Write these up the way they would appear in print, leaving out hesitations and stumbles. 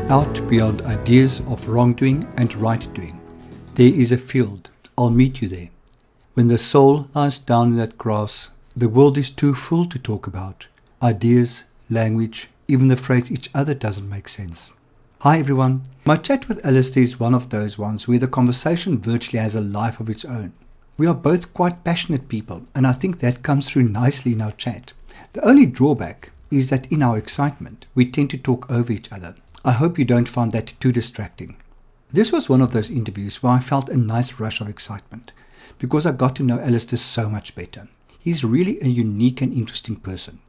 Out beyond ideas of wrongdoing and right doing, there is a field. I'll meet you there. When the soul lies down in that grass, the world is too full to talk about. Ideas, language, even the phrase each other doesn't make sense. Hi everyone. My chat with Alaister is one of those ones where the conversation virtually has a life of its own. We are both quite passionate people, and I think that comes through nicely in our chat. The only drawback is that in our excitement, we tend to talk over each other. I hope you don't find that too distracting. This was one of those interviews where I felt a nice rush of excitement because I got to know Alaister so much better. He's really a unique and interesting person.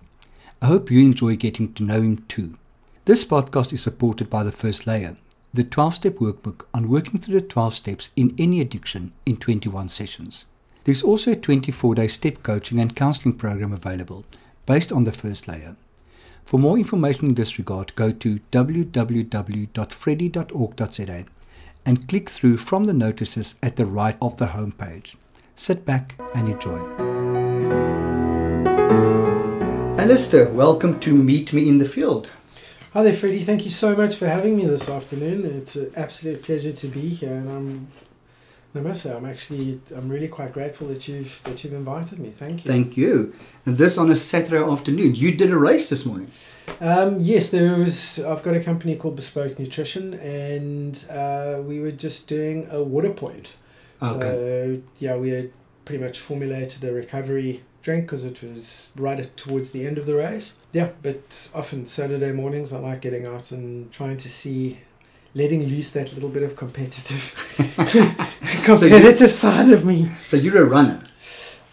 I hope you enjoy getting to know him too. This podcast is supported by the First Layer, the 12-step workbook on working through the 12 steps in any addiction in 21 sessions. There's also a 24-day step coaching and counseling program available based on the First Layer. For more information in this regard, go to www.freddy.org.za and click through from the notices at the right of the homepage. Sit back and enjoy. Alaister, welcome to Meet Me in the Field. Hi there, Freddie. Thank you so much for having me this afternoon. It's an absolute pleasure to be here, and I must say, I'm really quite grateful that you've invited me. Thank you. Thank you. And this on a Saturday afternoon. You did a race this morning. Yes, I've got a company called Bespoke Nutrition, and we were just doing a water point. Okay. So yeah, we had pretty much formulated a recovery drink because it was towards the end of the race. Yeah, but often Saturday mornings I like getting out and trying to letting loose that little bit of competitive side of me. So you're a runner.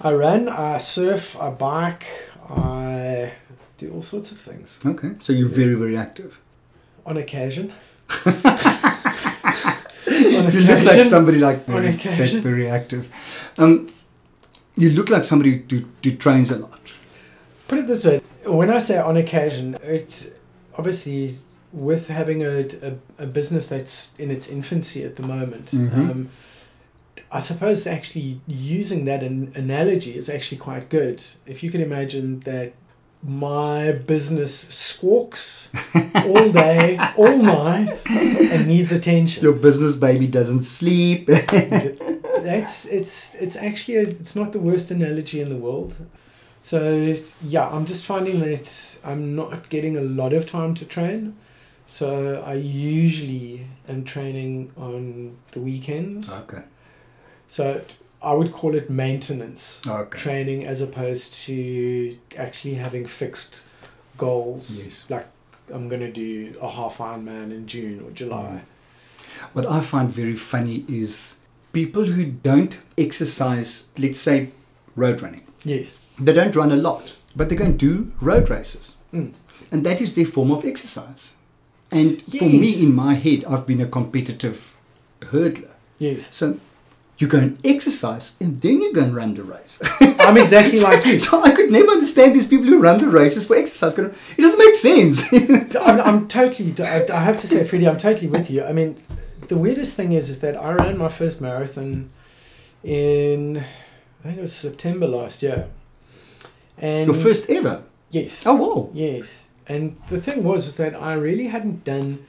I run, I surf, I bike, I do all sorts of things. Okay, so you're very, very active. On occasion. You look like somebody that's very active. You look like somebody who trains a lot. Put it this way, when I say on occasion, it's obviously with having a business that's in its infancy at the moment. Mm-hmm. I suppose actually using that analogy is actually quite good. If you could imagine that my business squawks all day, all night, and needs attention. Your business baby doesn't sleep. It's not the worst analogy in the world. So yeah, I'm just finding that I'm not getting a lot of time to train. So I usually am training on the weekends. Okay. So I would call it maintenance training as opposed to actually having fixed goals. Yes. Like I'm going to do a half Ironman in June or July. What I find very funny is people who don't exercise, let's say road running. Yes. They don't run a lot, but they go and do road races. Mm. And that is their form of exercise. And for me, in my head, I've been a competitive hurdler. Yes. So you go and exercise and then you go and run the race. I'm exactly like you. So I could never understand these people who run the races for exercise. It doesn't make sense. I'm totally, I have to say, Freddie, I'm totally with you. I mean, the weirdest thing is that I ran my first marathon in, I think it was September last year. And your first ever? Yes. Oh, wow. Yes. And the thing was that I really hadn't done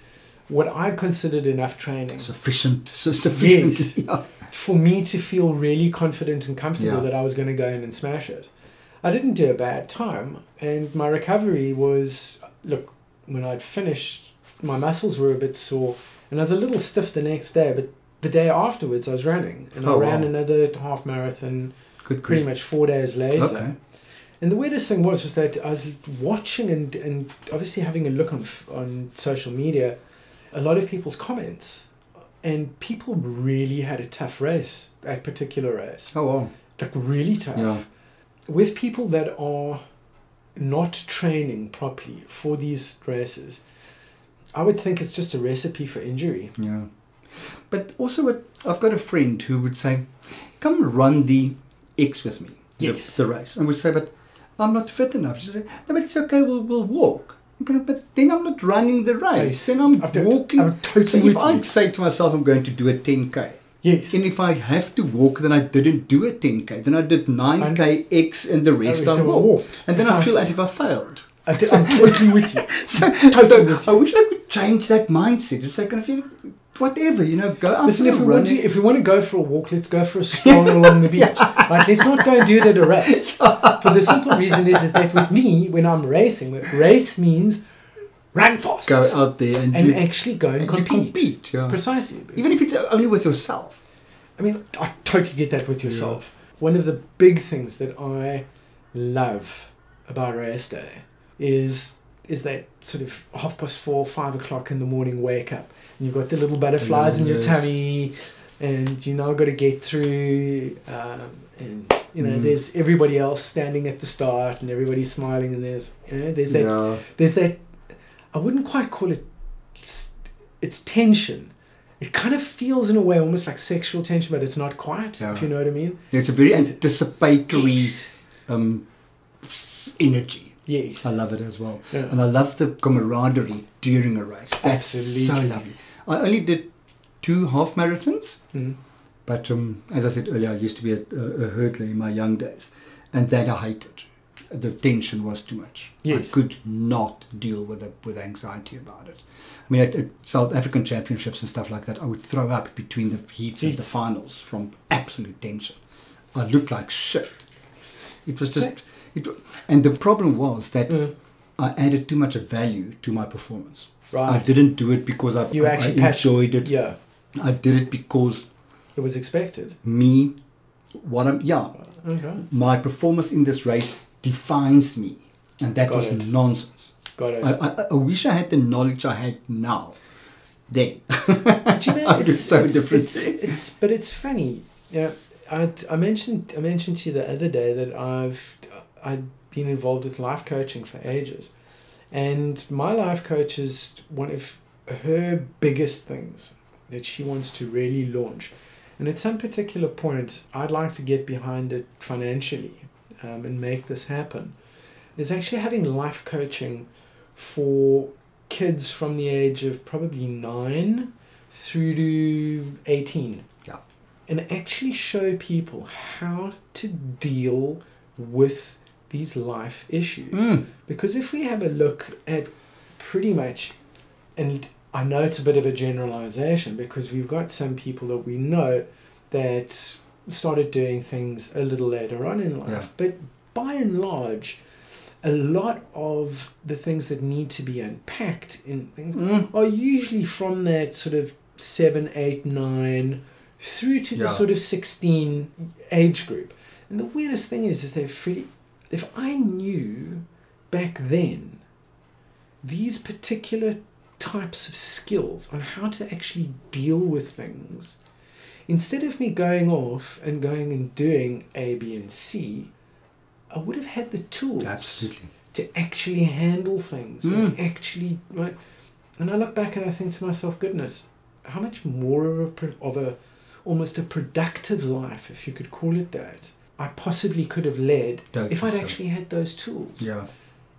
what I considered enough training. Sufficient. Yes. Yeah. For me to feel really confident and comfortable that I was going to go in and smash it. I didn't do a bad time, and my recovery was, look, when I'd finished, my muscles were a bit sore, and I was a little stiff the next day, but the day afterwards I was running, and I ran another half marathon pretty much 4 days later. Okay. And the weirdest thing was that I was watching and obviously having a look on social media, a lot of people's comments, and people really had a tough race, that particular race. Oh, wow. Like really tough. Yeah. With people that are not training properly for these races, I would think it's just a recipe for injury. Yeah. But also I've got a friend who would say, come run the X with me. Yes. The race. And would say, but I'm not fit enough. She said, no, but it's okay, we'll walk. But then I'm not running the race. Then I'm walking. I'm totally so with if I you. say to myself, I'm going to do a 10K. Yes. And if I have to walk, then I didn't do a 10K. Then I did 9K X and the rest I walked. And then I feel as if I failed. I'm totally with you. Totally with you. I wish I could change that mindset. It's like, if you, whatever, go out. Listen, if we want to go for a walk, let's go for a stroll along the beach. Right? Let's not go and do it at a race. For the simple reason is that with me, when I'm racing, race means run fast. Go out there and actually go and compete. Yeah. Precisely. Even if it's only with yourself. I mean, I totally get that with yourself. Yeah. One of the big things that I love about race day is that sort of 4:30, 5 o'clock in the morning wake up. And you've got the little butterflies in your tummy, and got to get through, and there's everybody else standing at the start, and everybody's smiling, and there's that. I wouldn't quite call it. It's tension. It kind of feels in a way almost like sexual tension, but it's not quite. If you know what I mean. Yeah, it's a very anticipatory energy. Yes, I love it as well, and I love the camaraderie during a race. That's absolutely so lovely. I only did 2 half marathons, but as I said earlier, I used to be a hurdler in my young days, and that I hated. The tension was too much. Yes. I could not deal with anxiety about it. I mean, at South African championships and stuff like that, I would throw up between the heats and the finals from absolute tension. I looked like shit. It was just... and the problem was that I added too much value to my performance. Right. I didn't do it because I enjoyed it. Yeah. I did it because it was expected. Okay. My performance in this race defines me, and that was nonsense. Got it. I wish I had the knowledge I had now. Then but I would do so different. But it's funny. Yeah, I mentioned to you the other day that I'd been involved with life coaching for ages, and my life coach is one of her biggest things that she wants to really launch, and at some particular point I'd like to get behind it financially and make this happen. Is actually having life coaching for kids from the age of probably 9 through to 18. Yeah. And actually show people how to deal with these life issues. Because if we have a look at pretty much, and I know it's a bit of a generalization because we've got some people that we know that started doing things a little later on in life, but by and large, a lot of the things that need to be unpacked in things are usually from that sort of 7, 8, 9 through to the sort of 16 age group. And the weirdest thing is that if I knew back then these particular types of skills on how to actually deal with things, instead of me going off and going and doing A, B, and C, I would have had the tools to actually handle things and actually, right? And I look back and I think to myself, goodness, how much more of a almost a productive life, if you could call it that, I possibly could have led if I'd actually had those tools. Yeah.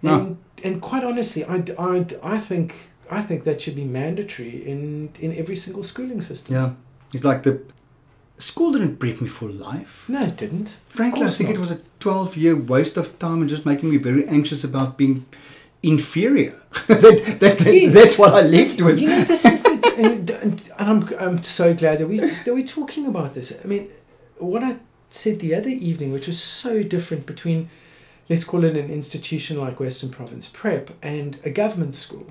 And quite honestly, I think that should be mandatory in every single schooling system. Yeah. It's like the school didn't prep me for life. No, it didn't. Frankly, I think it was a 12-year waste of time and just making me very anxious about being inferior. That's what I left with. This is and I'm so glad that we're talking about this. I mean, what I said the other evening, which was so different between, let's call it an institution like Western Province Prep and a government school.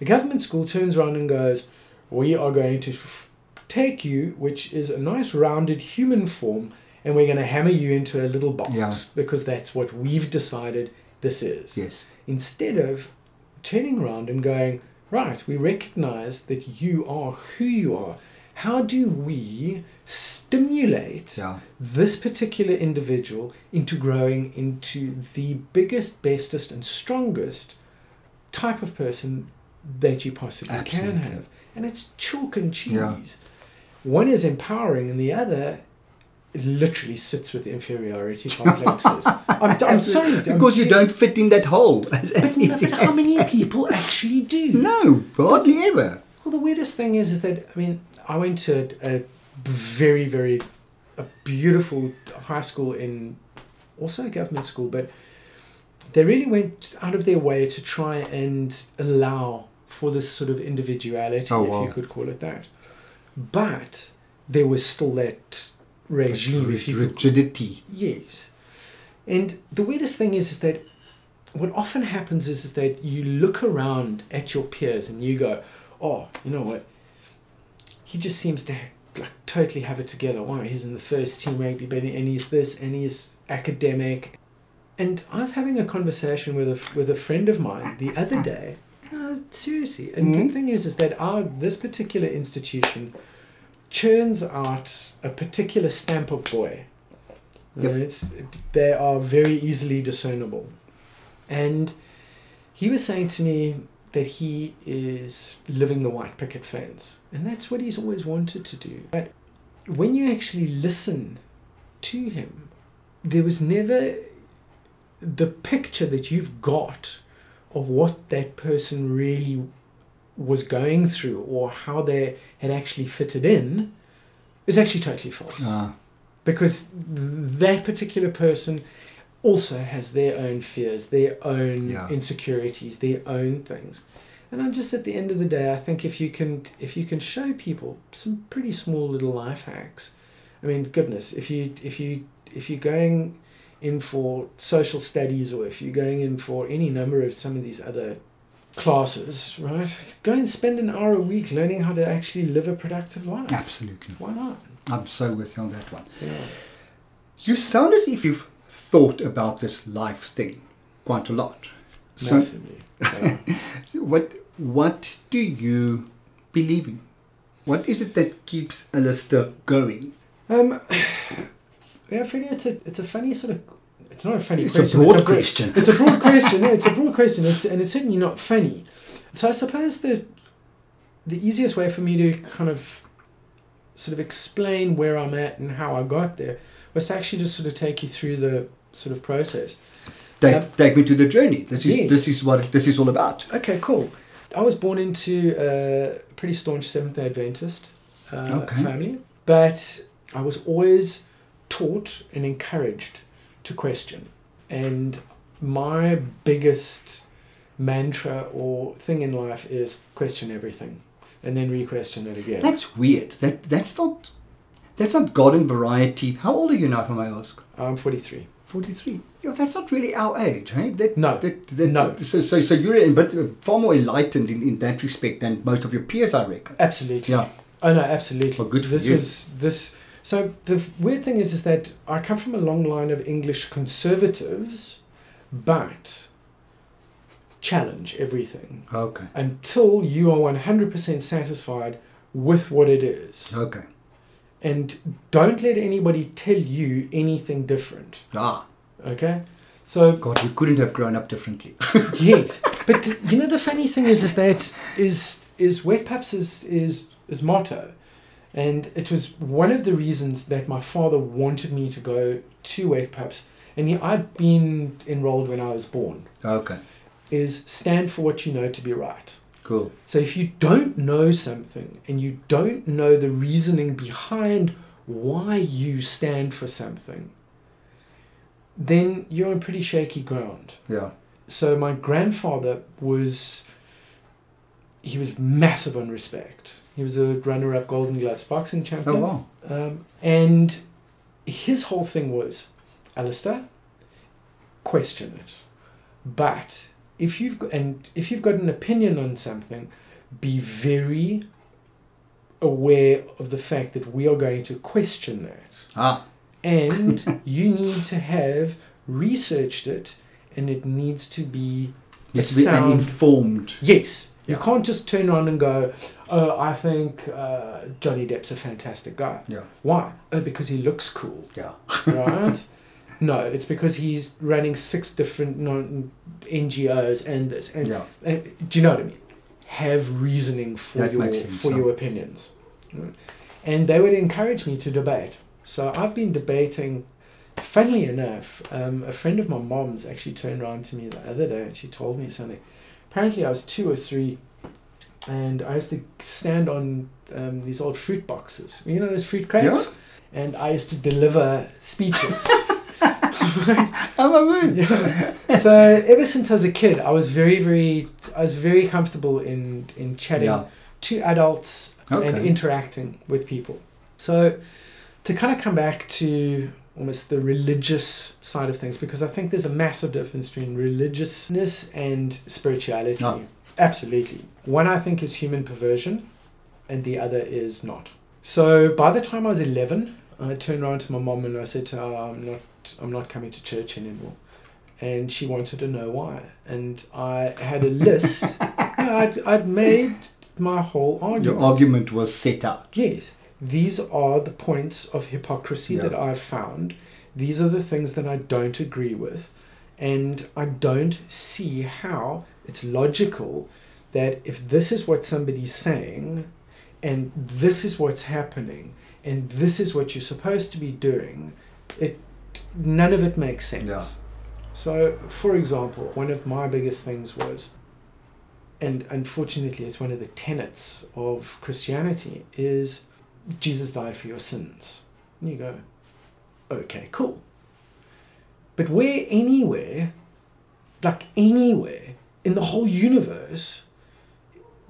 A government school turns around and goes, we are going to take you, which is a nice rounded human form, and we're going to hammer you into a little box because that's what we've decided this is. Yes. Instead of turning around and going, right, we recognize that you are who you are. How do we stimulate this particular individual into growing into the biggest, bestest, and strongest type of person that you possibly can have? And it's chalk and cheese. Yeah. One is empowering, and the other literally sits with inferiority complexes. I'm sorry. Because you don't fit in that hole. But how many people actually do? No, hardly ever. Well, the weirdest thing is that, I mean, I went to a very, very beautiful high school also a government school, but they really went out of their way to try and allow for this sort of individuality, if you could call it that. But there was still that regime, if you rigidity. Yes. And the weirdest thing is that what often happens is that you look around at your peers and you go, oh, you know what? He just seems to totally have it together. Wow, he's in the first team rugby, and he's this, and he's academic. And I was having a conversation with a friend of mine the other day. Seriously. And the thing is that this particular institution churns out a particular stamp of boy. Yep. They are very easily discernible. And he was saying to me that he is living the white picket fence. And that's what he's always wanted to do. But when you actually listen to him, there was never the picture that you've got of what that person really was going through or how they had actually fitted in is actually totally false. Because that particular person also has their own fears, their own insecurities, their own things. And I'm just, at the end of the day, I think if you can show people some pretty small little life hacks, I mean, goodness, if you're going in for social studies, or if you're going in for any number of some of these other classes, right? Go and spend an hour a week learning how to actually live a productive life. Absolutely. Why not? I'm so with you on that one. Yeah. You sound as if you've thought about this life thing quite a lot. So, massively. Yeah. What do you believe in? What is it that keeps Alaister going? Yeah, Freddie, it's a funny sort of. It's not a funny question. It's a broad question. It's a broad question. Yeah, it's a broad question. And it's certainly not funny. So I suppose the easiest way for me to kind of sort of explain where I'm at and how I got there was to actually just sort of take you through the sort of process. Take me to the journey. This is what this is all about. Okay, cool. I was born into a pretty staunch Seventh-day Adventist family, but I was always taught and encouraged to question. And my biggest mantra or thing in life is question everything and then re-question it again. That's weird. That's not garden variety. How old are you now, if I may ask? I'm 43. 43. Yeah, that's not really our age, right? No. So you're far more enlightened in that respect than most of your peers, I reckon. Absolutely. Yeah. Oh no, absolutely. Well, good for you. So the weird thing is that I come from a long line of English conservatives, but challenge everything. Okay. Until you are 100% satisfied with what it is. Okay. And don't let anybody tell you anything different. Okay? So God, we couldn't have grown up differently. Yes. But you know the funny thing is Wet Pups is motto. And it was one of the reasons that my father wanted me to go to Wet Pups. And I'd been enrolled when I was born. Okay. Is stand for what you know to be right. Cool. So if you don't know something and you don't know the reasoning behind why you stand for something, then you're on pretty shaky ground. Yeah. So my grandfather was massive on respect. He was a runner-up Golden Gloves boxing champion. Oh, wow. And his whole thing was, Alaister, question it. But if you've got an opinion on something, be very aware of the fact that we are going to question that. And you need to have researched it, and it needs to be informed. Yes. You can't just turn around and go, oh, I think Johnny Depp's a fantastic guy. Yeah. Why? Oh, because he looks cool. Yeah. Right? No, it's because he's running 6 different NGOs and this. And, do you know what I mean? Have reasoning for your opinions. And they would encourage me to debate. So I've been debating. Funnily enough, a friend of my mom's actually turned around to me the other day and she told me something. Apparently I was 2 or 3 and I used to stand on these old fruit boxes. You know those fruit crates? Yeah. And I used to deliver speeches. I'm a word. Yeah. So ever since I was a kid, I was very comfortable in chatting to adults and interacting with people. So to kind of come back to almost the religious side of things, because I think there's a massive difference between religiousness and spirituality. Oh. Absolutely. One I think is human perversion and the other is not. So by the time I was 11, I turned around to my mom and I said to her, I'm not coming to church anymore. And she wanted to know why. And I had a list. I'd made my whole argument. Your argument was set out. Yes. These are the points of hypocrisy that I've found. These are the things that I don't agree with. And I don't see how it's logical that if this is what somebody's saying and this is what's happening and this is what you're supposed to be doing, none of it makes sense. Yeah. So, for example, one of my biggest things was, and unfortunately it's one of the tenets of Christianity, is Jesus died for your sins. And you go, okay, cool. But where anywhere in the whole universe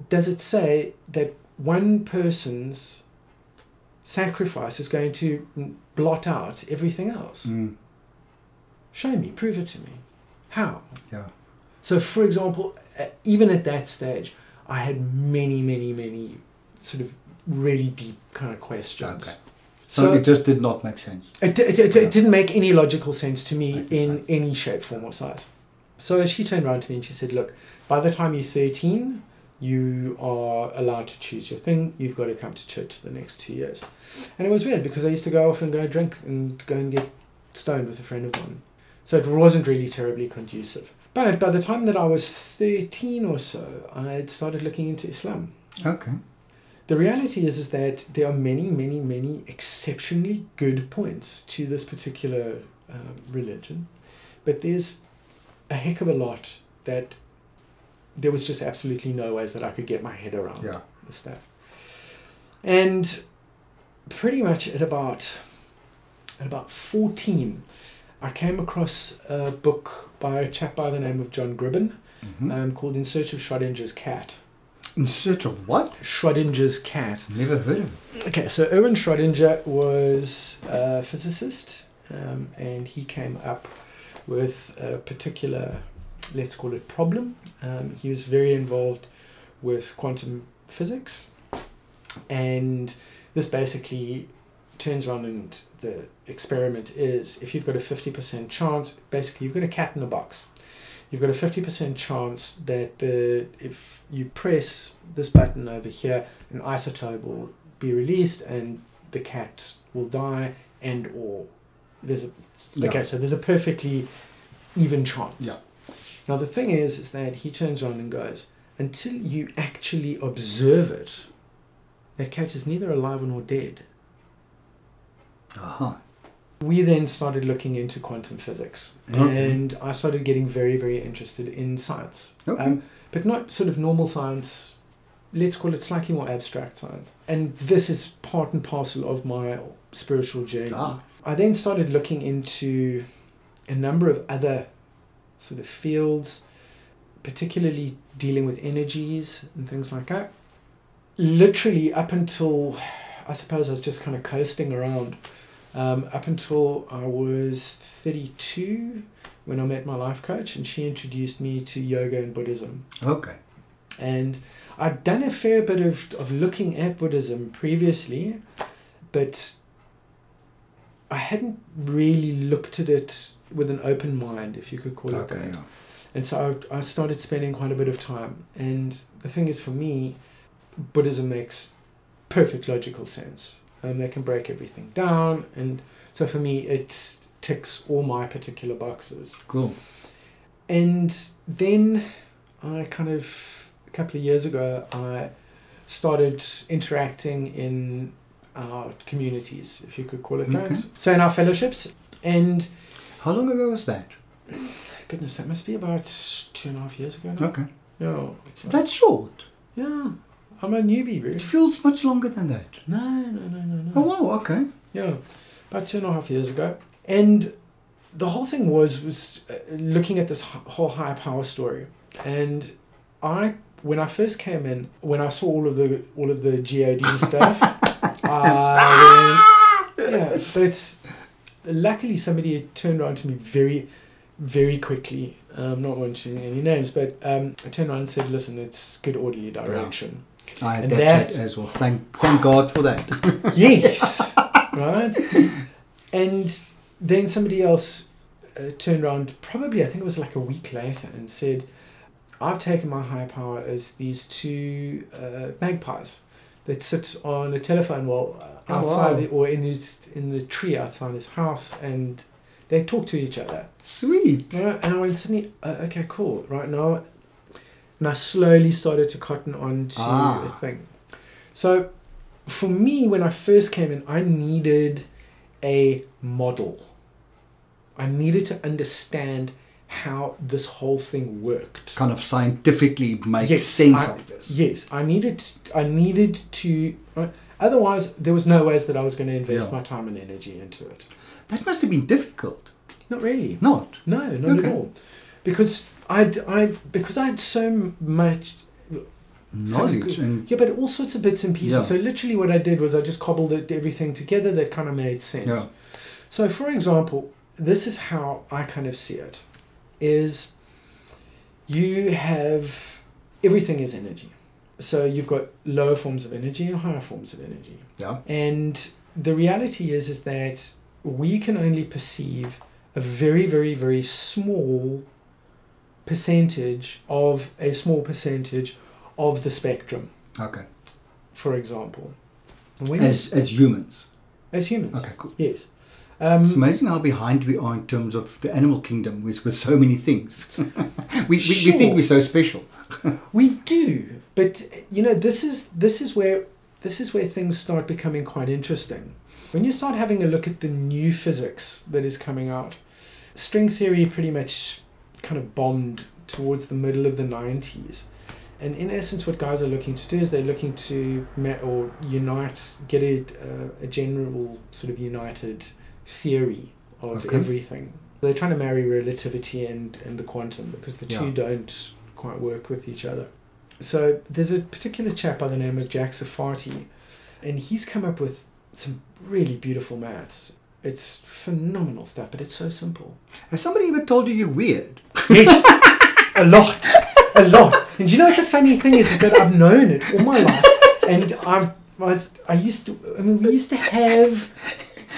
does it say that one person's sacrifice is going to blot out everything else? Show me, prove it to me. How? Yeah. So, for example, even at that stage, I had many sort of really deep kind of questions. Okay. So it just did not make sense. It didn't make any logical sense to me in any shape, form or size. So she turned around to me and she said, look, by the time you're 13, you are allowed to choose your thing. You've got to come to church for the next 2 years. And it was weird because I used to go off and go drink and go and get stoned with a friend of mine. So it wasn't really terribly conducive. But by the time that I was 13 or so, I had started looking into Islam. Okay. The reality is that there are many exceptionally good points to this particular religion, but there's a heck of a lot that there was just absolutely no ways that I could get my head around the stuff. And pretty much at about 14, I came across a book by a chap by the name of John Gribben, called In Search of Schrodinger's Cat. In search of what? Schrodinger's cat. Never heard of it. Okay, so Erwin Schrödinger was a physicist, and he came up with a particular, let's call it, problem. He was very involved with quantum physics, and this basically turns around, and the experiment is, if you've got a 50% chance, basically you've got a cat in a box. You've got a 50% chance that if you press this button over here, an isotope will be released and the cat will die, and or there's a perfectly even chance. Yeah. Now the thing is that he turns around and goes, until you actually observe it, that cat is neither alive nor dead. We then started looking into quantum physics, and I started getting very interested in science, but not sort of normal science. Let's call it slightly more abstract science. And this is part and parcel of my spiritual journey. I then started looking into a number of other sort of fields, particularly dealing with energies and things like that. Literally up until, I suppose I was just kind of coasting around. Up until I was 32 when I met my life coach, and she introduced me to yoga and Buddhism. Okay. And I'd done a fair bit of looking at Buddhism previously, but I hadn't really looked at it with an open mind, if you could call it that. Yeah. And so I started spending quite a bit of time. And the thing is, for me, Buddhism makes perfect logical sense. They can break everything down, and so for me it ticks all my particular boxes. Cool. And then I kind of, a couple of years ago, I started interacting in our communities, if you could call it that. So in our fellowships. And how long ago was that? Goodness, that must be about 2.5 years ago now. Okay. Yeah. That's short. Yeah. I'm a newbie, really. It feels much longer than that. No. Oh, wow, okay. Yeah, about 2.5 years ago. And the whole thing was looking at this whole higher power story. And when I first came in, when I saw all of the GOD stuff, yeah, but luckily somebody turned around to me very, very quickly. Not mentioning any names, but I turned around and said, "Listen, it's good orderly direction." Yeah. I had that chat as well. Thank God for that. Yes, right. And then somebody else turned around, probably I think it was like a week later, and said, "I've taken my higher power as these two magpies that sit on a telephone wall outside or in the tree outside his house, and they talk to each other." Sweet. And I went suddenly, okay, cool. Right now, and I slowly started to cotton on to a thing. So for me, when I first came in, I needed a model. I needed to understand how this whole thing worked. Kind of scientifically make sense of this. Yes, I needed to. Otherwise, there was no ways that I was going to invest my time and energy into it. That must have been difficult. Not really. Not? No, not at all. Because I had so much knowledge and but all sorts of bits and pieces. Yeah. So literally, what I did was I just cobbled everything together that kind of made sense. Yeah. So, for example, this is how I kind of see it: is you have everything is energy. So you've got lower forms of energy and higher forms of energy. Yeah. And the reality is that we can only perceive a very, very, very small percentage of the spectrum. Okay. For example. As humans. As humans. Okay, cool. Yes. It's amazing how behind we are in terms of the animal kingdom with so many things. we think we're so special. We do, but this is where things start becoming quite interesting. When you start having a look at the new physics that is coming out, string theory pretty much kind of bombed towards the middle of the 90s. And in essence, what guys are looking to do is they're looking to get a general sort of united theory of everything. They're trying to marry relativity and the quantum, because the two don't quite work with each other. So there's a particular chap by the name of Jack Safati, and he's come up with some really beautiful maths. It's phenomenal stuff, but it's so simple. Has somebody ever told you you're weird? Yes, a lot. And do you know what the funny thing is that I've known it all my life, and we used to have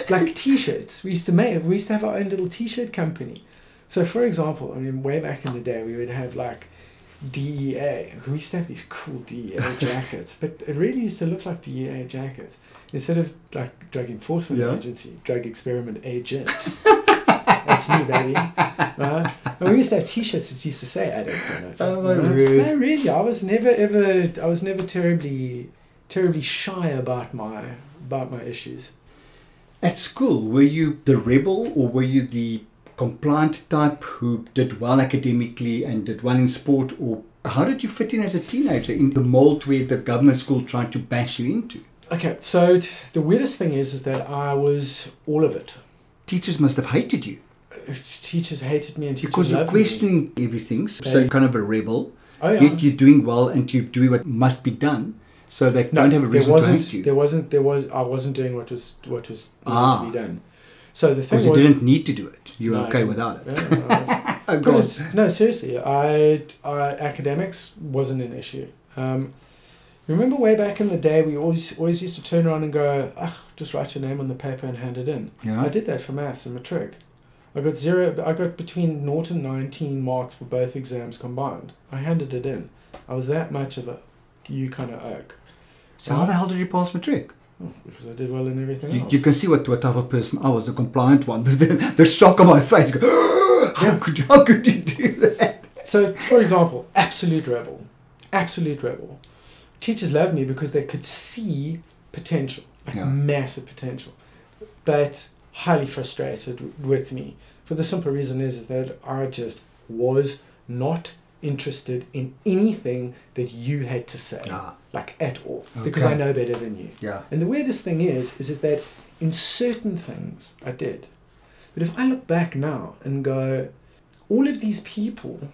like T-shirts. We used to have our own little T-shirt company. So, for example, way back in the day, we would have like DEA. We used to have these cool DEA jackets, but it really used to look like DEA jackets. Instead of like Drug Enforcement Agency, Drug Experiment Agent. That's me, baby. Right? And we used to have T-shirts that used to say addict on it. Oh my word. No, really. I was never terribly shy about my issues. At school, were you the rebel, or were you the compliant type who did well academically and did well in sport? Or how did you fit in as a teenager in the mold where the government school tried to bash you into? Okay, so the weirdest thing is that I was all of it. Teachers must have hated you. Teachers hated me and teachers because you're loved me. questioning everything, so you're kind of a rebel. Oh, yeah. Yet you're doing well and you're doing what must be done, so they don't have a reason to hate you. I wasn't doing what was needed to be done. So the thing was, because you didn't need to do it. You were okay without it. Yeah, no, seriously, academics wasn't an issue. Remember way back in the day, we always used to turn around and go, just write your name on the paper and hand it in. Yeah. I did that for maths and matric. I got between 0 and 19 marks for both exams combined. I handed it in. I was that much of a you kind of oak. So how the hell did you pass matric? Oh, because I did well in everything else. You can see what type of person I was, a compliant one. The shock on my face. How could you do that? So, for example, absolute rebel. Teachers loved me because they could see potential, massive potential, but highly frustrated with me for the simple reason is that I just was not interested in anything that you had to say, like at all, because I know better than you. Yeah. And the weirdest thing is that in certain things I did, But if I look back now and go, all of these people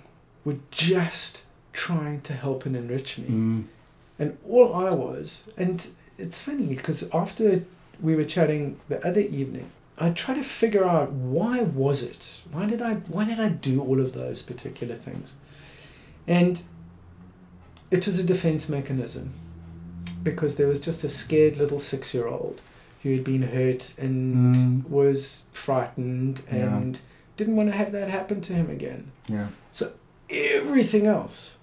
were just trying to help and enrich me. And all I was, and it's funny because after we were chatting the other evening, I tried to figure out why was it? Why did I do all of those particular things? And it was a defense mechanism, because there was just a scared little 6-year-old who had been hurt and was frightened and didn't want to have that happen to him again. Yeah. So everything else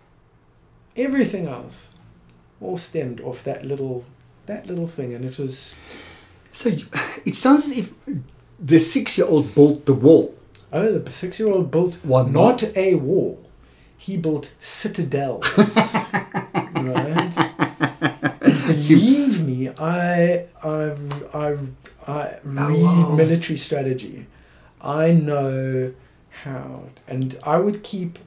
all stemmed off that little thing, and it was. So it sounds as if the 6-year-old built the wall. Oh, the 6-year-old built not a wall. He built citadels. Right? Believe me, I read military strategy. I know how, and I would keep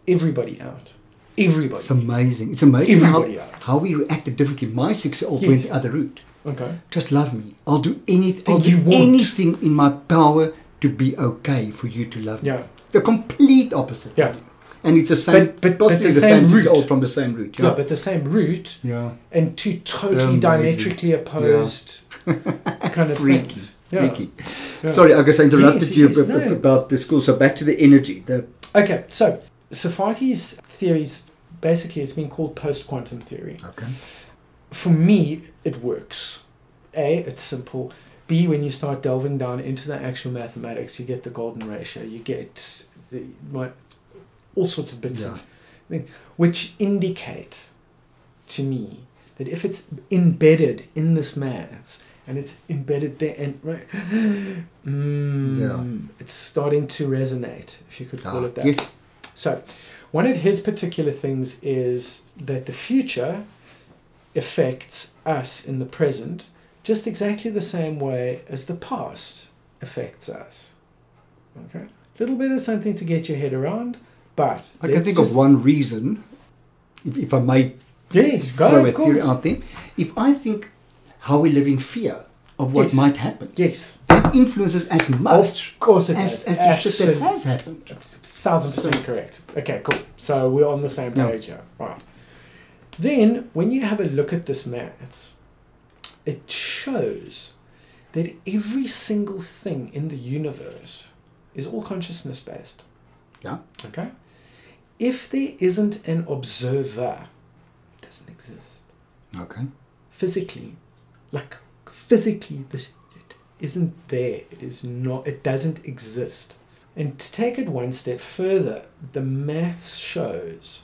everybody out. Everybody. It's amazing. It's amazing how we reacted differently. My 6-year-old went the other route. Okay. Just love me. I'll do anything. I'll do anything in my power to be okay for you to love me. Yeah. The complete opposite. Yeah. And it's the same, but possibly the the same same route. route from the same route. Yeah, but the same route. Yeah. And two totally diametrically opposed kind of things. Yeah. Freaky. Yeah. Sorry, I guess I interrupted you about the school. So back to the energy. Okay, so Sarfati's theories, basically it's been called post-quantum theory. Okay. For me, it works. A, it's simple. B, when you start delving down into the actual mathematics, you get the golden ratio. You get all sorts of bits of things, which indicate to me that if it's embedded in this maths and it's embedded there and it's starting to resonate, if you could call it that. Yes. So one of his particular things is that the future affects us in the present just exactly the same way as the past affects us. Okay? A little bit of something to get your head around, but I can think of one reason, if I may throw a theory out there. If I think how we live in fear of what might happen, that influences as much as the shit that has happened. 1000% correct. Okay, cool. So we're on the same page here. Right. Then, when you have a look at this maths, it shows that every single thing in the universe is all consciousness based. Yeah. Okay? If there isn't an observer, it doesn't exist. Okay. Physically, it isn't there. It is not. It doesn't exist. And to take it one step further, the maths shows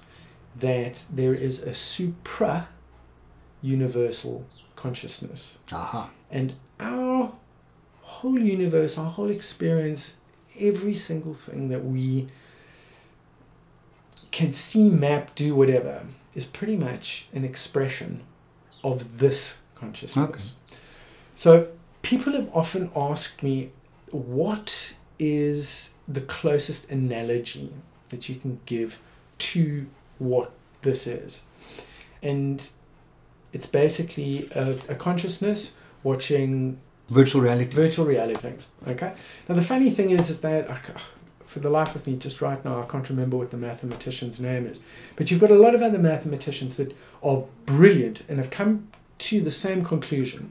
that there is a supra-universal consciousness. Aha. And our whole universe, our whole experience, every single thing that we can see, map, do whatever, is pretty much an expression of this consciousness. Okay. So people have often asked me, what is the closest analogy that you can give to what this is? And it's basically a consciousness watching virtual reality things. Okay. Now the funny thing is that for the life of me, just right now, I can't remember what the mathematician's name is. But you've got a lot of other mathematicians that are brilliant and have come to the same conclusion,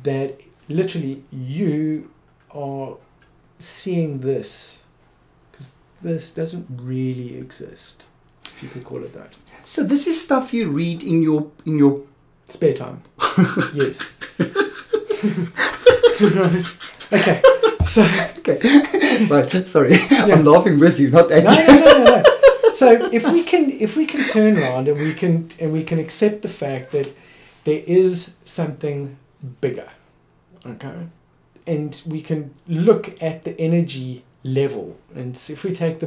that literally you are seeing this because this doesn't really exist, if you could call it that. So this is stuff you read in your spare time. Yes. Right. Okay. So okay. Right. Sorry. Yeah. I'm laughing with you, not at you. No. So if we can turn around and we can accept the fact that there is something bigger, okay, and we can look at the energy level, and if we take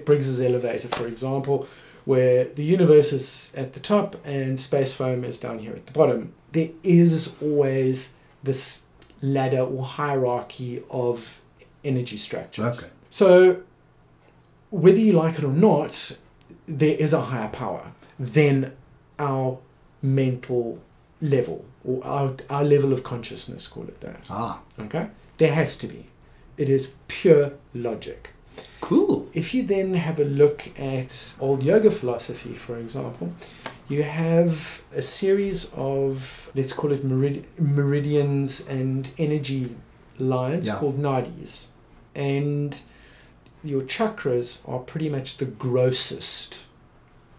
Briggs's elevator, for example, where the universe is at the top and space foam is down here at the bottom, there is always this ladder or hierarchy of energy structures. Okay. So whether you like it or not, there is a higher power than our mental level or our level of consciousness, call it that. Ah. Okay? There has to be. It is pure logic. Cool. If you then have a look at old yoga philosophy, for example, you have a series of, let's call it meridians and energy lines called nadis. And your chakras are pretty much the grossest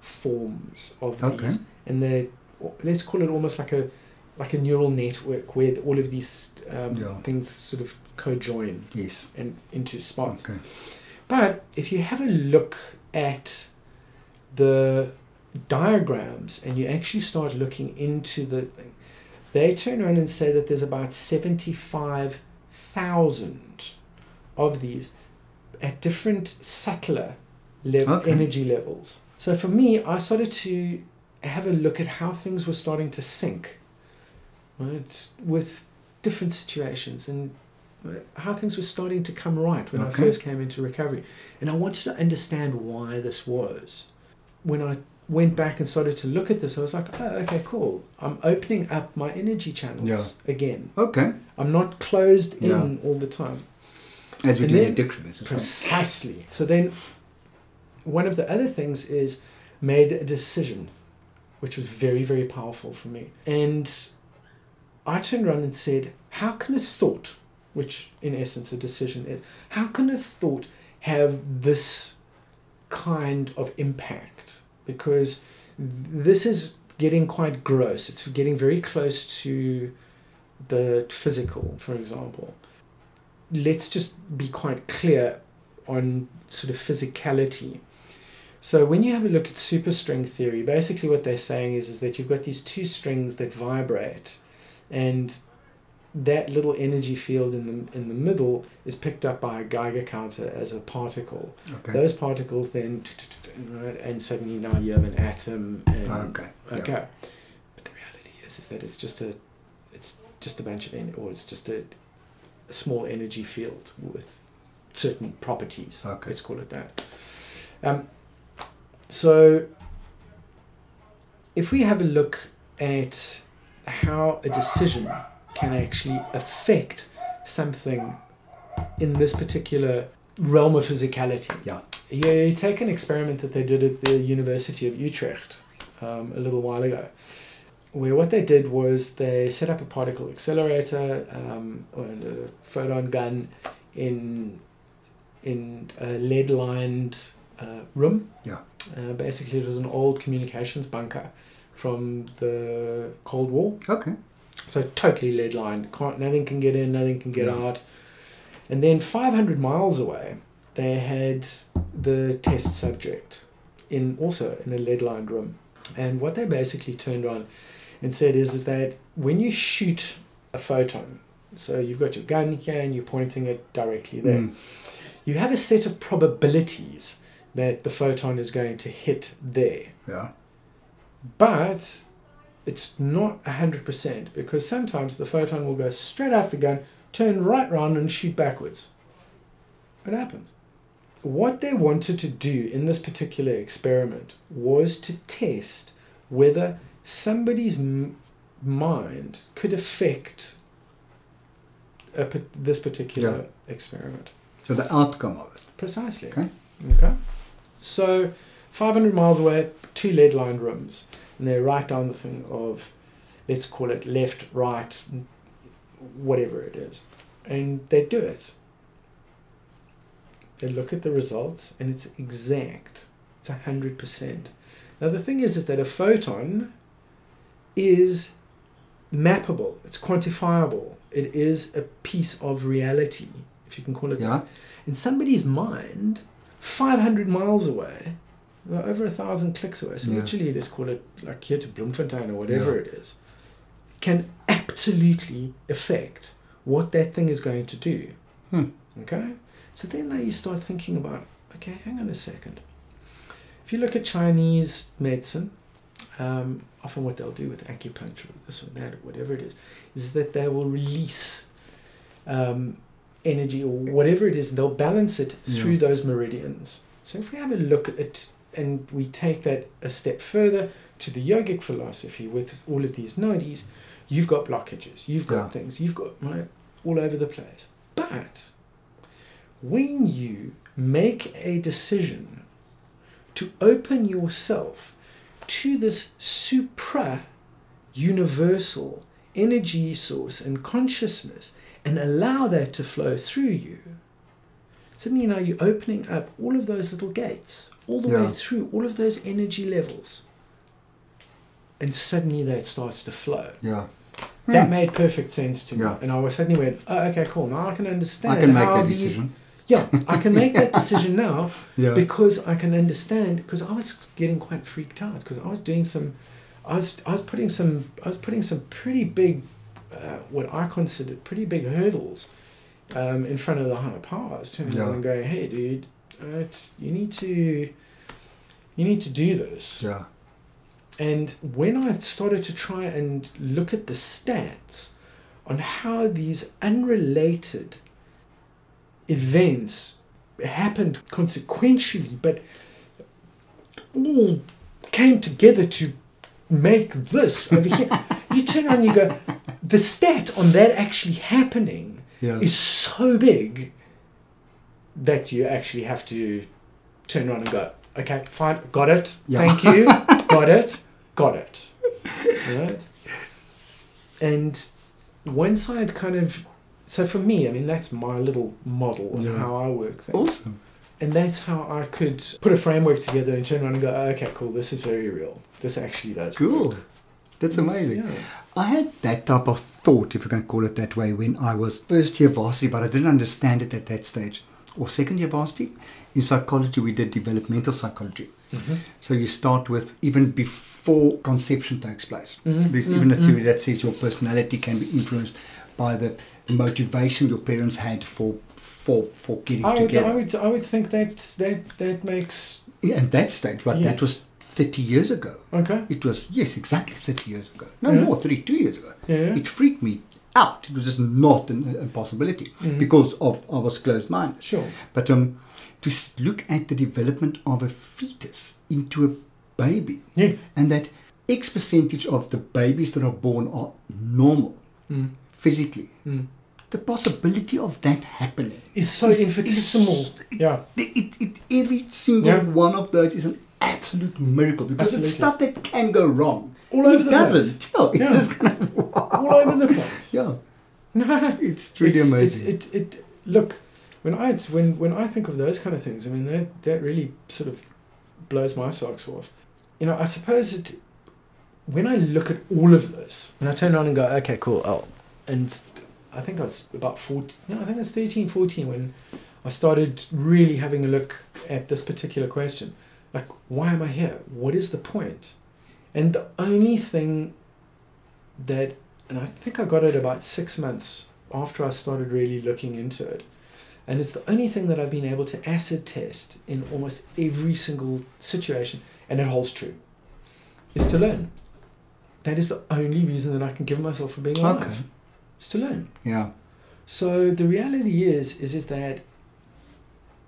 forms of these. And they're, let's call it almost like a neural network where all of these things sort of co-join and into spots. But if you have a look at the diagrams and you actually start looking into the thing, they turn around and say that there's about 75,000 of these at different subtler energy levels. So for me, I started to have a look at how things were starting to sync, right, with different situations and how things were starting to come right when I first came into recovery. And I wanted to understand why this was. When I went back and started to look at this, I was like, oh, okay, cool. I'm opening up my energy channels again. I'm not closed in all the time. As we do in addiction. Precisely. So then one of the other things is made a decision, which was very, very powerful for me. And I turned around and said, how can a thought, which in essence a decision is, how can a thought have this kind of impact? Because this is getting quite gross. It's getting very close to the physical, for example. Let's just be quite clear on sort of physicality. So when you have a look at superstring theory, basically what they're saying is that you've got these two strings that vibrate, and that little energy field in the middle is picked up by a Geiger counter as a particle. Those particles then, and suddenly now you have an atom. And, But the reality is that it's just a bunch of or it's just a small energy field with certain properties. Let's call it that. So if we have a look at how a decision can actually affect something in this particular realm of physicality. You take an experiment that they did at the University of Utrecht a little while ago, where what they did was they set up a particle accelerator and a photon gun in a lead-lined room. Basically, it was an old communications bunker from the Cold War. So totally lead-lined. Nothing can get in, nothing can get out. And then 500 miles away, they had the test subject also in a lead-lined room. And what they basically turned on and said is that when you shoot a photon, so you've got your gun here and you're pointing it directly there, you have a set of probabilities that the photon is going to hit there. But it's not 100%, because sometimes the photon will go straight out the gun, turn right round and shoot backwards. It happens. What they wanted to do in this particular experiment was to test whether somebody's mind could affect this particular experiment. So the outcome of it. Precisely. Okay. So 500 miles away, two lead-lined rooms. And they write down the thing of, let's call it left, right, whatever it is. And they do it. They look at the results and it's exact. It's 100%. Now the thing is that a photon is mappable. It's quantifiable. It is a piece of reality, if you can call it that. In somebody's mind, 500 miles away, over 1,000 clicks away, so literally let's call it like here to Bloemfontein or whatever it is, can absolutely affect what that thing is going to do. Okay? So then now you start thinking about, okay, hang on a second. If you look at Chinese medicine, often what they'll do with acupuncture, or this or that, or whatever it is that they will release energy or whatever it is, they'll balance it through those meridians. So if we have a look at it, and we take that a step further to the yogic philosophy with all of these nadis, you've got blockages, you've got things, you've got all over the place. But when you make a decision to open yourself to this supra-universal energy source and consciousness and allow that to flow through you, suddenly now you're opening up all of those little gates, all the way through all of those energy levels. And suddenly that starts to flow. Yeah. That made perfect sense to me. Yeah. And I suddenly went, oh, okay, cool. Now I can understand. I can make that decision. Yeah, I can make that decision now because I can understand, because I was getting quite freaked out because I was doing some, I was putting some pretty big, what I considered pretty big hurdles in front of the higher powers, turning around and going, hey dude, you need to do this. Yeah. And when I started to try and look at the stats on how these unrelated events happened consequentially, but all came together to make this over here, you turn around and you go, the stat on that actually happening is so big that you actually have to turn around and go, okay, fine, got it, thank you, got it. Right? And once I had kind of, so for me, I mean, that's my little model of how I work things. Awesome. And that's how I could put a framework together and turn around and go, oh, okay, cool, this is very real. This actually does work. That's amazing. Yeah. I had that type of thought, if you can call it that way, when I was first year varsity, but I didn't understand it at that stage. Or second year varsity. In psychology, we did developmental psychology. Mm-hmm. So you start with even before conception takes place. Mm-hmm. There's even a theory that says your personality can be influenced by the motivation your parents had for getting together. I would think that makes... Yeah, at that stage, right? Yes. That was 30 years ago. Okay. It was, yes, exactly 30 years ago. No more, 32 years ago. Yeah. It freaked me out. It was just not a possibility because I was closed-minded. Sure. But to look at the development of a fetus into a baby, and that X percentage of the babies that are born are normal physically. The possibility of that happening is so infinitesimal. Every single one of those is an absolute miracle because it's stuff that can go wrong. All over the place. It's just kind of all over the place. No, it's really amazing. Look, when I think of those kind of things, I mean that really sort of blows my socks off. You know, I suppose when I look at all of this, and I turn around and go, okay, cool. And I think I was about 14. No, I think I was 13, 14 when I started really having a look at this particular question. Like, why am I here? What is the point? And the only thing that, and I think I got it about 6 months after I started really looking into it, and it's the only thing that I've been able to acid test in almost every single situation, and it holds true, is to learn. That is the only reason that I can give myself for being alive. Okay. Is to learn. Yeah. So the reality is that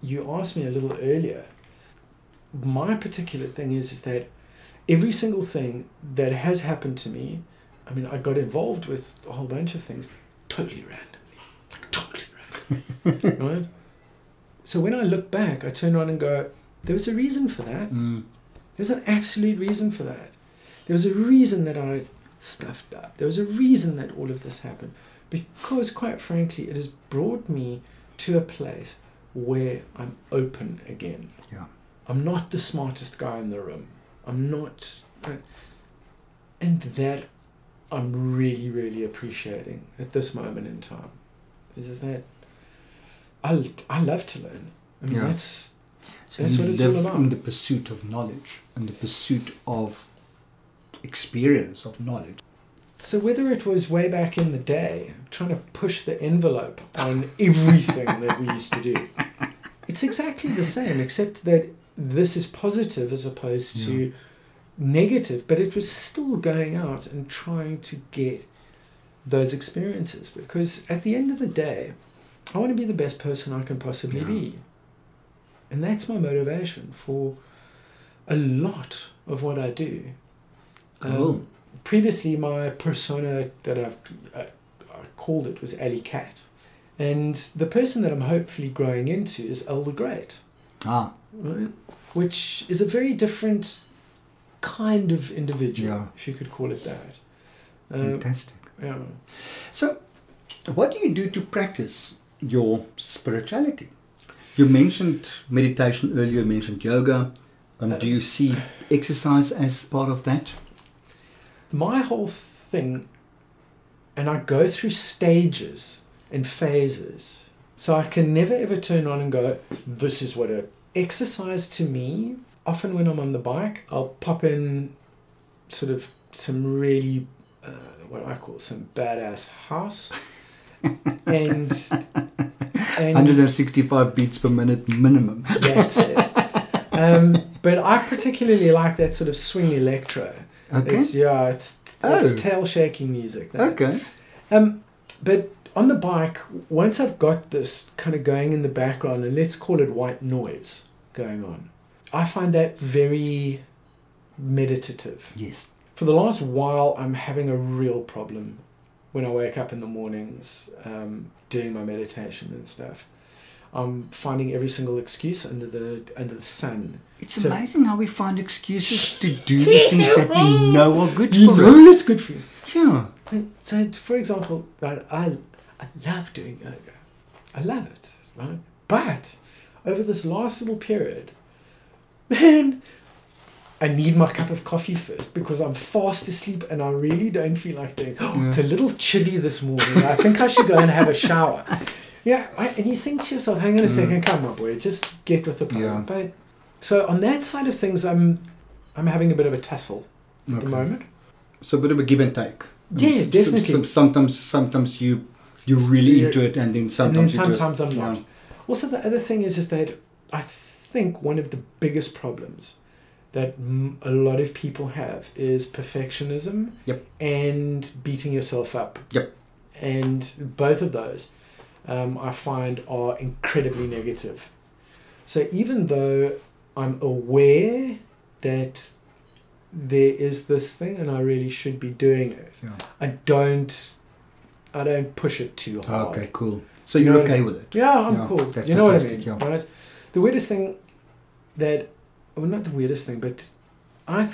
you asked me a little earlier, my particular thing is that every single thing that has happened to me, I mean, I got involved with a whole bunch of things totally randomly. Right? So when I look back, I turn around and go, there was a reason for that. There's an absolute reason for that. There was a reason that I stuffed up. There was a reason that all of this happened. Because, quite frankly, it has brought me to a place where I'm open again. Yeah. I'm not the smartest guy in the room. I'm not... And that I'm really, really appreciating at this moment in time. Is that I love to learn. I mean, that's what it's all about. In the pursuit of knowledge and the pursuit of experience of knowledge. So whether it was way back in the day, trying to push the envelope on everything that we used to do, it's exactly the same, except that this is positive as opposed to negative, but it was still going out and trying to get those experiences, because at the end of the day, I want to be the best person I can possibly be. And that's my motivation for a lot of what I do. Cool. Previously, my persona that I called it was Alley Cat. And the person that I'm hopefully growing into is Elder Great. Right? Which is a very different kind of individual, if you could call it that. Fantastic. Yeah. So, what do you do to practice your spirituality? You mentioned meditation earlier, you mentioned yoga. Do you see exercise as part of that? My whole thing, and I go through stages and phases, so I can never ever turn on and go, this is what it. Exercise to me, often when I'm on the bike, I'll pop in sort of some really, what I call some badass house. and 165 beats per minute minimum. That's it. But I particularly like that sort of swing electro. Okay. It's tail shaking music. That. Okay. But on the bike, once I've got this kind of going in the background, and let's call it white noise going on, I find that very meditative. Yes. For the last while, I'm having a real problem when I wake up in the mornings, doing my meditation and stuff. I'm finding every single excuse under the sun. It's amazing how we find excuses to do the things that we know are good for us. You know it's good for you. Yeah. So, for example, I love doing yoga. I love it, right? But over this last little period, man, I need my cup of coffee first because I'm fast asleep and I really don't feel like doing. It's a little chilly this morning. I think I should go and have a shower. Yeah, and you think to yourself, hang on a second, come on, boy, just get with the program. Yeah. But so on that side of things, I'm having a bit of a tussle at the moment. So a bit of a give and take. Yeah, definitely. Sometimes you're really into it, and then sometimes I'm not. Also, the other thing is that I think one of the biggest problems that a lot of people have is perfectionism. Yep. And beating yourself up. Yep. And both of those, I find, are incredibly negative. So even though I'm aware that there is this thing and I really should be doing it, I don't push it too hard. Okay, cool. So you're okay with it? Yeah, I'm cool. That's you know fantastic, what I mean, right? The weirdest thing that, well, not the weirdest thing, but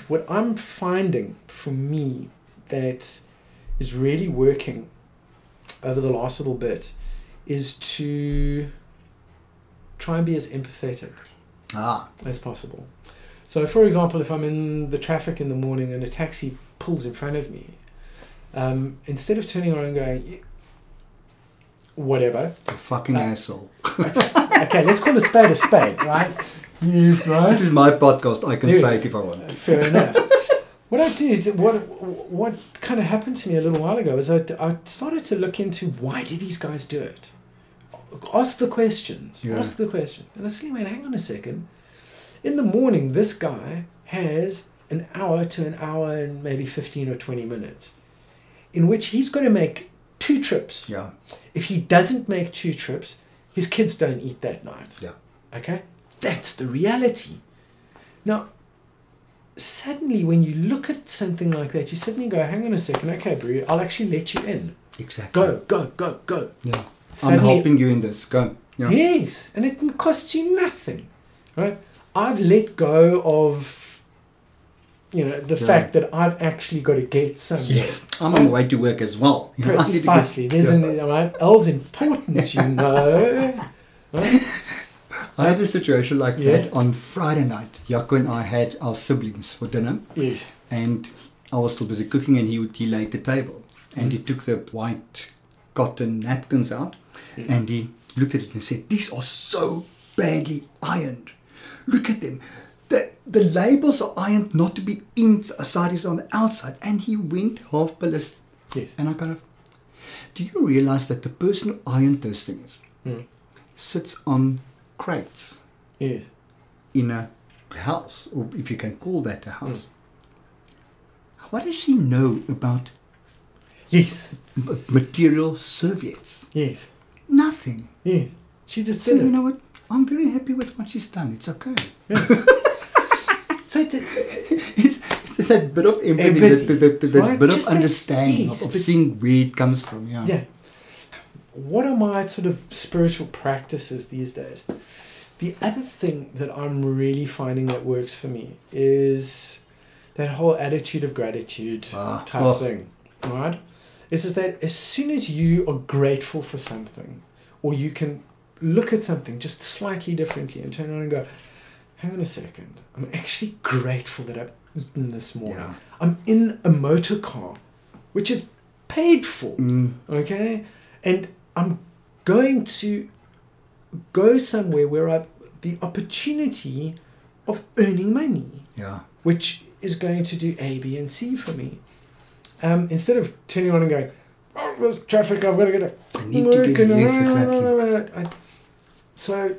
what I'm finding for me that is really working over the last little bit is to try and be as empathetic as possible. So, for example, if I'm in the traffic in the morning and a taxi pulls in front of me, instead of turning around and going, whatever. You fucking asshole. Okay, let's call a spade, right? Right? This is my podcast. I can say it if I want. Fair enough. What I do is, what kind of happened to me a little while ago is I started to look into why do these guys do it? Ask the questions. Yeah. Ask the question. And I said, man, hang on a second. In the morning, this guy has an hour to an hour and maybe 15 or 20 minutes in which he's got to make 2 trips. Yeah. If he doesn't make 2 trips, his kids don't eat that night. Yeah. Okay? That's the reality. Now, suddenly when you look at something like that, you suddenly go, hang on a second, okay, bro, I'll actually let you in. Exactly. Go. Yeah. Suddenly, I'm helping you in this. Go. Yeah. Yes, and it costs you nothing. Right? I've let go of, the fact that I've actually got to get something. Yes. I'm on my way to work as well. Precisely. There's L's important, Right? I had a situation like that on Friday night. Jaco and I had our siblings for dinner. Yes. And I was still busy cooking, and he laid the table. And he took the white cotton napkins out, and he looked at it and said, "These are so badly ironed. Look at them. The labels are ironed not to be inside, it's on the outside." And he went half ballistic. Yes. And I kind of, do you realize that the person who ironed those things sits on crates in a house, or if you can call that a house? What does she know about material serviettes? Yes. Nothing. Yes. She just did it. You know what? I'm very happy with what she's done. It's okay. Yeah. So it's that bit of empathy, that bit of understanding of seeing where it comes from. Yeah. what are my sort of spiritual practices these days? The other thing that I'm really finding that works for me is that whole attitude of gratitude type thing, right? Is that as soon as you are grateful for something, or you can look at something just slightly differently and turn around and go, hang on a second, I'm actually grateful that I've eaten this morning. Yeah. I'm in a motor car, which is paid for, okay? And I'm going to go somewhere where I've the opportunity of earning money, which is going to do A, B, and C for me. Instead of turning on and going, oh, there's traffic, I've got to get a... I need to get... Yes, exactly. So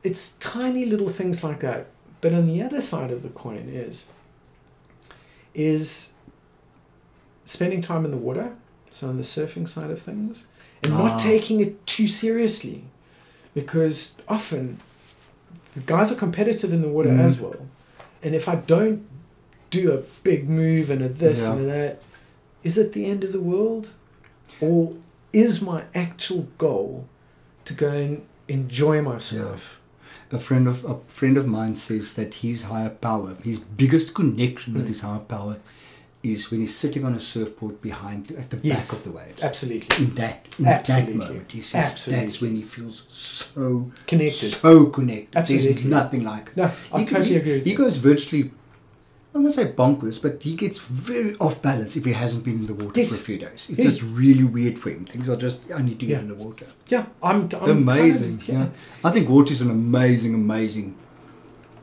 it's tiny little things like that. But on the other side of the coin is spending time in the water, so on the surfing side of things, and not taking it too seriously. Because often the guys are competitive in the water as well. And if I don't do a big move and a this and a that, is it the end of the world? Or is my actual goal to go and enjoy myself? A friend of mine says that his higher power, his biggest connection with his higher power, is when he's sitting on a surfboard at the back of the waves. Absolutely. In that moment, he says that's when he feels so connected. Absolutely. There's nothing like it. No, I totally agree with you. He goes virtually, I won't say bonkers, but he gets very off balance if he hasn't been in the water for a few days. It's just really weird for him. Things are just, I need to get in the water. Yeah, I'm amazing. Kind of, I think water is an amazing,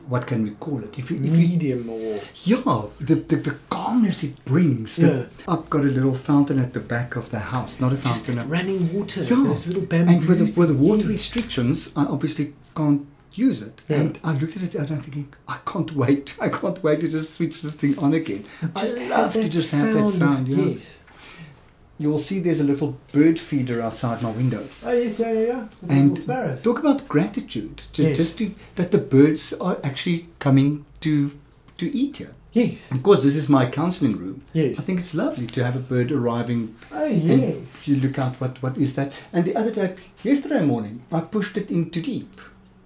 what can we call it? Medium or... Yeah, the calmness it brings. I've got a little fountain at the back of the house. Not a fountain. Just running water. Yeah. There's little bamboo. And with the water restrictions, I obviously can't use it. Yeah. And I looked at it and I'm thinking, I can't wait to just switch this thing on again. I love to just have that sound. Yes. You will see there's a little bird feeder outside my window. Oh yes, yeah. And talk about gratitude. That the birds are actually coming to eat here. Yes. Of course, this is my counselling room. Yes. I think it's lovely to have a bird arriving. Oh yes. And you look out, what is that? And the other day, yesterday morning, I pushed it into deep.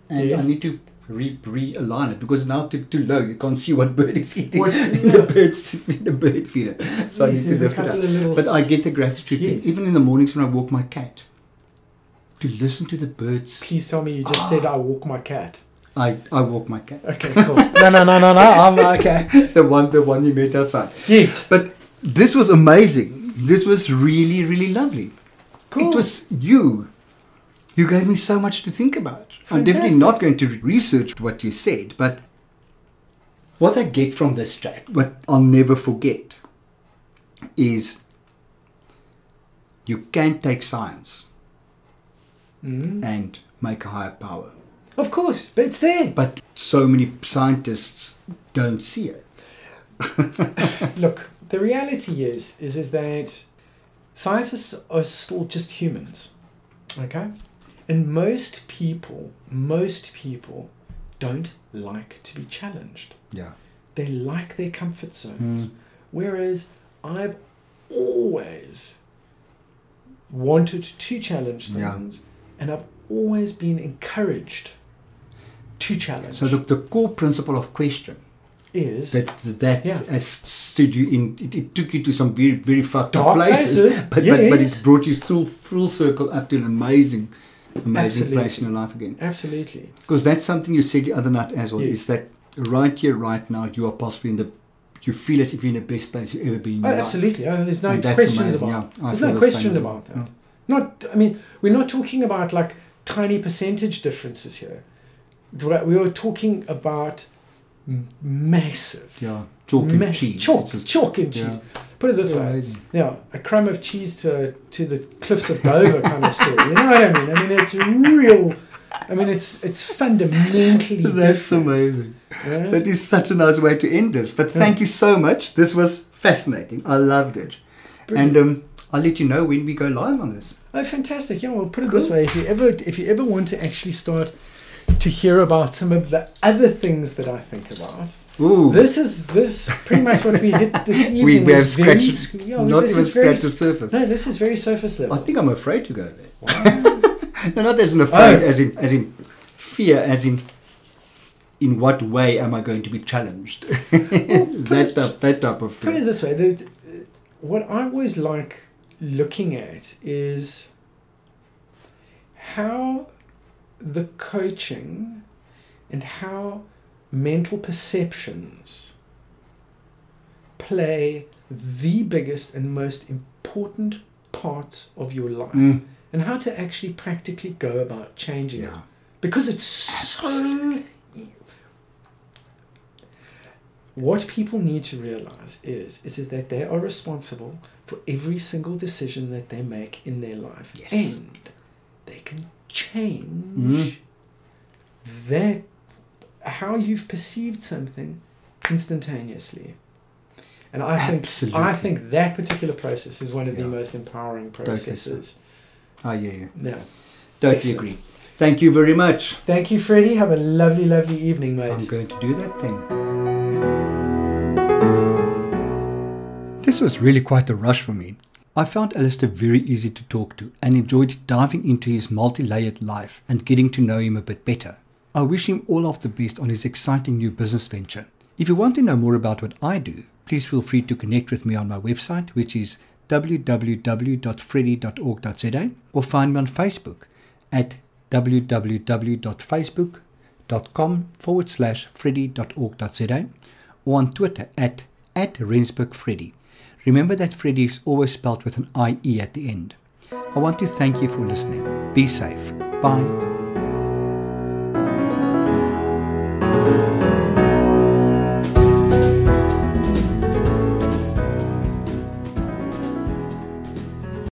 And I need to realign it because now too low, you can't see what bird is eating the bird feeder. So I need to lift it up. But I get the gratitude thing. Even in the mornings when I walk my cat, to listen to the birds. Please tell me you just said I walk my cat. I walk my cat. Okay, cool. No, I'm okay. the one you met outside. Yes. But this was amazing. This was really, really lovely. Cool. It was you. You gave me so much to think about. Fantastic. I'm definitely not going to research what you said, but what I get from this chat, what I'll never forget, is you can take science and make a higher power. Of course, but it's there. But so many scientists don't see it. Look, the reality is that scientists are still just humans, okay? And most people don't like to be challenged. Yeah. They like their comfort zones. Whereas I've always wanted to challenge things, and I've always been encouraged to challenge. So the core principle of question is that has stood you in. It took you to some very, very fucked up places. but it's brought you full circle up to an amazing place in your life again. Absolutely. Because that's something you said the other night as well, is that right here, right now, you are possibly you feel as if you're in the best place you've ever been in your life. Absolutely. There's no questions about that. There's no question about that. We're not talking about like tiny percentage differences here. We are talking about massive. Yeah. Chalk and cheese. Chalk and cheese. Yeah. Put it this way. Amazing. Yeah, a crumb of cheese to the cliffs of Dover kind of story. You know what I mean? I mean, it's real. I mean, it's fundamentally That's different. amazing. Yes? That is such a nice way to end this. But thank you so much. This was fascinating. I loved it. Brilliant. And I'll let you know when we go live on this. Oh, fantastic. Yeah, well, put it this way. If you ever want to actually start to hear about some of the other things that I think about. Ooh. This pretty much what we hit this evening. we have scratched, not even scratched the surface. No, this is very surface level. I think I'm afraid to go there. Wow. No, not as in afraid, as in fear, as in what way am I going to be challenged? that type of fear. Put it this way, what I always like looking at is how the coaching and how mental perceptions play the biggest and most important parts of your life, and how to actually practically go about changing it, because it's so. What people need to realize is that they are responsible for every single decision that they make in their life, and they can change that, how you've perceived something, instantaneously. And I think that particular process is one of the most empowering processes. Yeah. Totally Excellent. Agree. Thank you very much. Thank you, Freddie. Have a lovely, lovely evening, mate. I'm going to do that thing. This was really quite a rush for me. I found Alaister very easy to talk to and enjoyed diving into his multi-layered life and getting to know him a bit better. I wish him all of the best on his exciting new business venture. If you want to know more about what I do, please feel free to connect with me on my website, which is www.freddy.org.za, or find me on Facebook at www.facebook.com/freddy.org.za, or on Twitter at @RensburgFreddy. Remember that Freddy is always spelled with an IE at the end. I want to thank you for listening. Be safe. Bye.